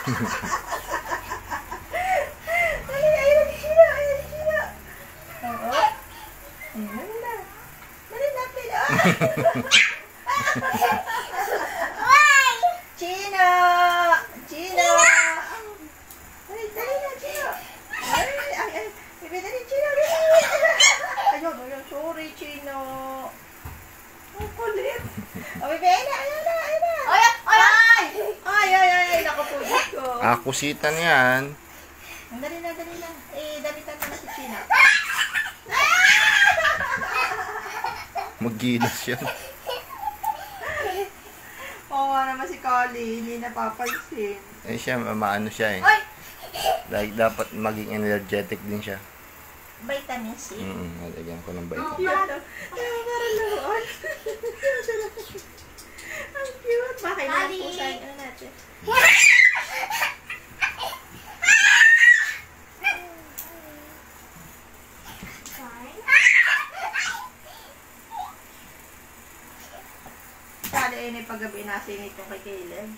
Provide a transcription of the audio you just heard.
Dali, ayun, Chino. Ayun, Chino. Oo. Dali na. Dali na, Pino. Chino! Chino! Dali, dali na, Chino. Ay, ay, ay. Bebe, dali, Chino. Ayun, ayun. Sorry, Chino. Ang kulit. O, Bebe, ayun na, ayun na, ayun na. Ay! Ay! Ay, ay, ay. Nakapugit ko. Akusitan yan. Dali na, dali na. Eh, dalitan mo na si Chino. Maggilas yan. Oo nga naman si Kali, hindi napapansin. Eh siya, maano siya eh. Ay! Like, dapat maging energetic din siya. Vitamin C. Nalagyan ko ng vitamin. Parang laruan. Ang cute. Bakit na po sa ano natin? Kali ay paggabi nasin ito kay Caleb.